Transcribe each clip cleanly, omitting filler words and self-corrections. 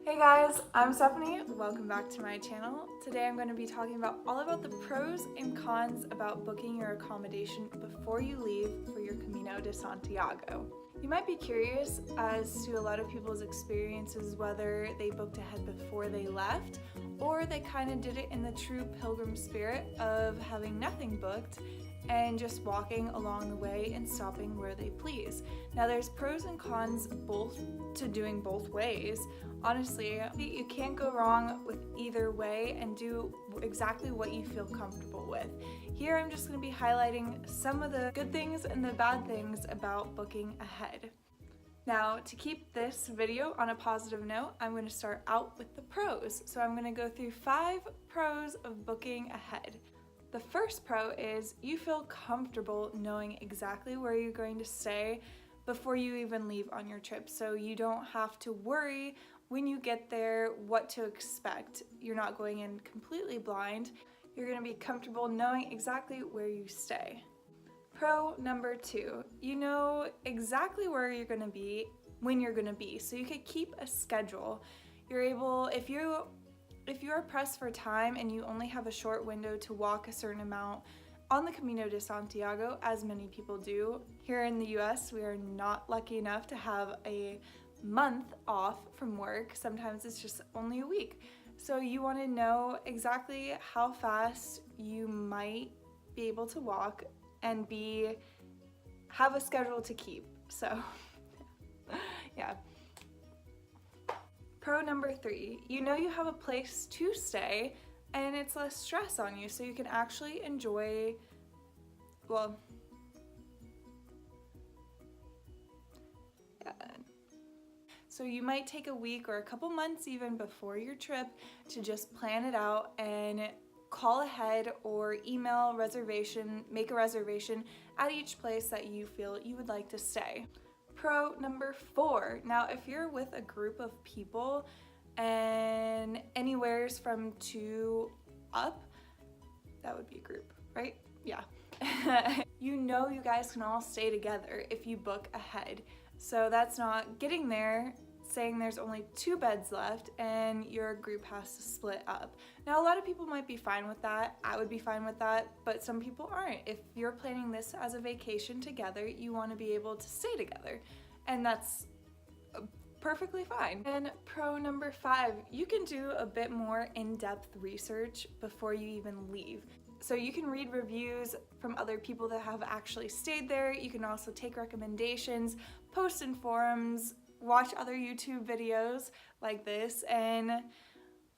Hey guys, I'm Stephanie. Welcome back to my channel. Today I'm going to be talking about all about the pros and cons about booking your accommodation before you leave for your Camino de Santiago. You might be curious as to a lot of people's experiences, whether they booked ahead before they left or they kind of did it in the true pilgrim spirit of having nothing booked and just walking along the way and stopping where they please. Now there's pros and cons both to doing both ways. Honestly, you can't go wrong with either way and do exactly what you feel comfortable with. Here I'm just going to be highlighting some of the good things and the bad things about booking ahead. Now, to keep this video on a positive note, I'm going to start out with the pros. So I'm going to go through 5 pros of booking ahead. The first pro is you feel comfortable knowing exactly where you're going to stay before you even leave on your trip. So you don't have to worry when you get there what to expect. You're not going in completely blind. You're going to be comfortable knowing exactly where you stay. Pro number 2, you know exactly where you're going to be when you're going to be. So you could keep a schedule. You're able, if you're pressed for time and you only have a short window to walk a certain amount on the Camino de Santiago, as many people do, here in the US we are not lucky enough to have a month off from work. Sometimes it's just only a week. So you want to know exactly how fast you might be able to walk and have a schedule to keep. So yeah. Pro number 3, you know you have a place to stay and it's less stress on you, so you can actually enjoy, well, yeah. So you might take a week or a couple months even before your trip to just plan it out and call ahead or email reservation, make a reservation at each place that you feel you would like to stay. Pro number 4, now if you're with a group of people and anywheres from 2 up, that would be a group, right? Yeah. You know you guys can all stay together if you book ahead. So that's not getting there saying there's only 2 beds left and your group has to split up. Now a lot of people might be fine with that, I would be fine with that, but some people aren't. If you're planning this as a vacation together, you want to be able to stay together, and that's perfectly fine. And pro number 5, you can do a bit more in-depth research before you even leave. So you can read reviews from other people that have actually stayed there. You can also take recommendations, post in forums, watch other YouTube videos like this, and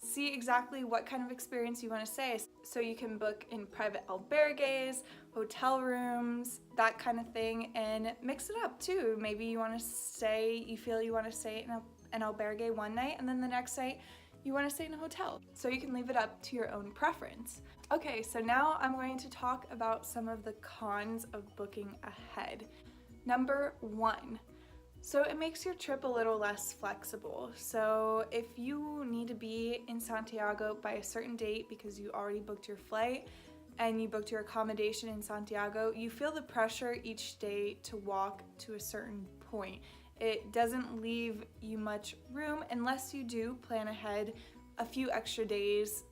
see exactly what kind of experience you want to stay. So you can book in private albergues, hotel rooms, that kind of thing, and mix it up too. Maybe you want to stay, you feel you want to stay in an albergue one night, and then the next night you want to stay in a hotel. So you can leave it up to your own preference. Okay, so now I'm going to talk about some of the cons of booking ahead. Number 1. So it makes your trip a little less flexible. So if you need to be in Santiago by a certain date because you already booked your flight and you booked your accommodation in Santiago, you feel the pressure each day to walk to a certain point. It doesn't leave you much room unless you do plan ahead a few extra days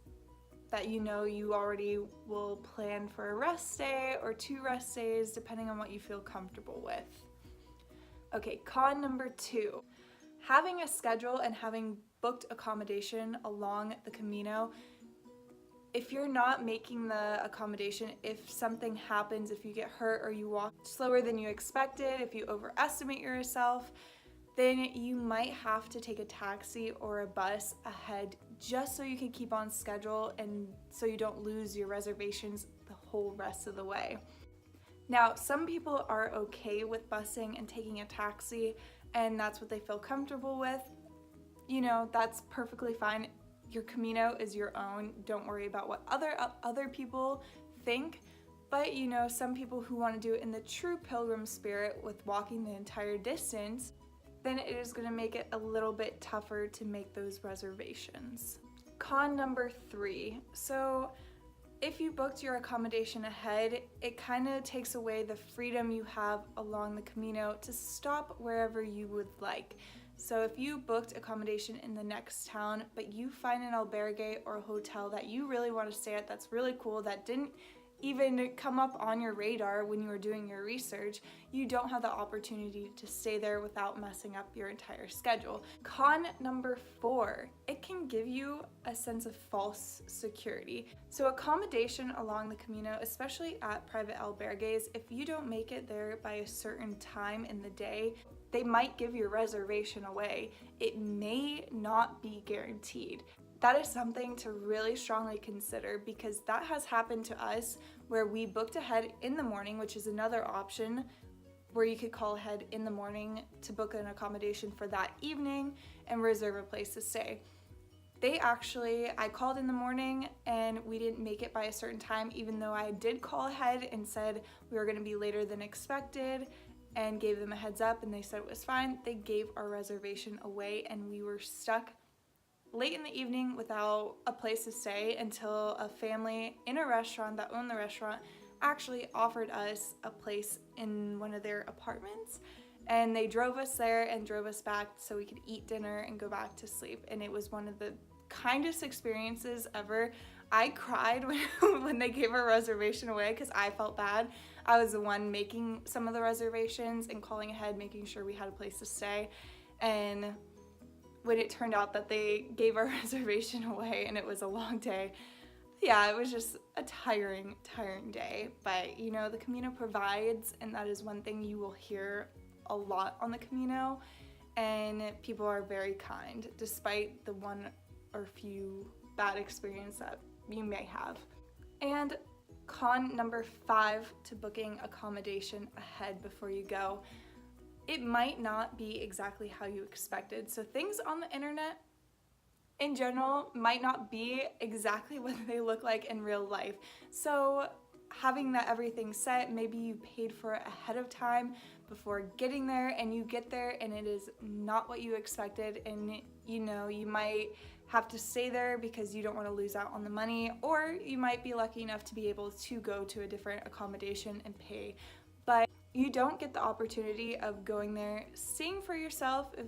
that you know you already will plan for a rest day or 2 rest days, depending on what you feel comfortable with. Okay, con number 2, having a schedule and having booked accommodation along the Camino. If you're not making the accommodation, if something happens, if you get hurt or you walk slower than you expected, if you overestimate yourself, then you might have to take a taxi or a bus ahead just so you can keep on schedule and so you don't lose your reservations the whole rest of the way. Now, some people are okay with busing and taking a taxi, and that's what they feel comfortable with. You know, that's perfectly fine. Your Camino is your own. Don't worry about what other people think. But you know, some people who want to do it in the true pilgrim spirit with walking the entire distance, then it is going to make it a little bit tougher to make those reservations. Con number 3. So if you booked your accommodation ahead, it kind of takes away the freedom you have along the Camino to stop wherever you would like. So if you booked accommodation in the next town, but you find an albergue or a hotel that you really want to stay at that's really cool, that didn't even come up on your radar when you were doing your research, you don't have the opportunity to stay there without messing up your entire schedule. Con number 4, it can give you a sense of false security. So accommodation along the Camino, especially at private albergues, if you don't make it there by a certain time in the day, they might give your reservation away. It may not be guaranteed. That is something to really strongly consider, because that has happened to us where we booked ahead in the morning, which is another option where you could call ahead in the morning to book an accommodation for that evening and reserve a place to stay. I called in the morning and we didn't make it by a certain time, even though I did call ahead and said we were going to be later than expected and gave them a heads up, and they said it was fine. They gave our reservation away and we were stuck late in the evening without a place to stay until a family in a restaurant that owned the restaurant actually offered us a place in one of their apartments, and they drove us there and drove us back so we could eat dinner and go back to sleep. And it was one of the kindest experiences ever. I cried when they gave our reservation away because I felt bad. I was the one making some of the reservations and calling ahead, making sure we had a place to stay, and when it turned out that they gave our reservation away and it was a long day, yeah, it was just a tiring day. But you know, the Camino provides, and that is one thing you will hear a lot on the Camino, and people are very kind despite the one or few bad experience that you may have. And con number 5 to booking accommodation ahead before you go: it might not be exactly how you expected. So things on the internet in general might not be exactly what they look like in real life. So having that everything set, maybe you paid for it ahead of time before getting there, and you get there and it is not what you expected, and you know, you might have to stay there because you don't want to lose out on the money, or you might be lucky enough to be able to go to a different accommodation and pay. But you don't get the opportunity of going there, seeing for yourself if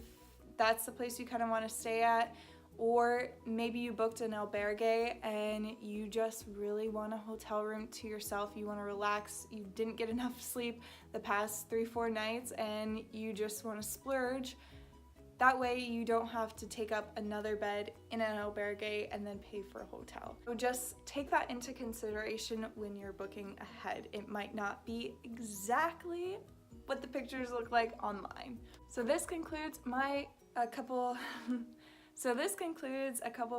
that's the place you kind of want to stay at, or maybe you booked an albergue and you just really want a hotel room to yourself. You want to relax. You didn't get enough sleep the past 3-4 nights and you just want to splurge. That way you don't have to take up another bed in an albergue and then pay for a hotel. So just take that into consideration when you're booking ahead. It might not be exactly what the pictures look like online. So this concludes a couple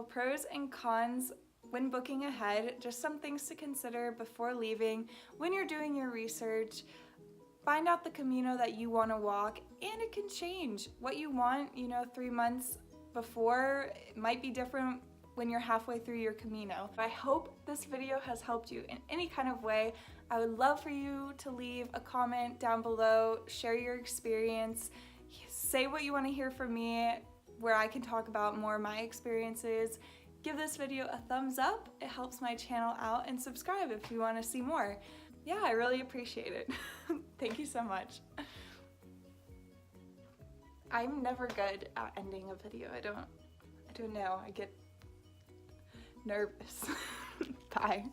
pros and cons when booking ahead. Just some things to consider before leaving when you're doing your research. Find out the Camino that you want to walk, and it can change. What you want, 3 months before, it might be different when you're halfway through your Camino. I hope this video has helped you in any kind of way. I would love for you to leave a comment down below, share your experience, say what you want to hear from me, where I can talk about more of my experiences. Give this video a thumbs up, it helps my channel out, and subscribe if you want to see more. Yeah, I really appreciate it. Thank you so much. I'm never good at ending a video. I don't know. I get nervous. Bye.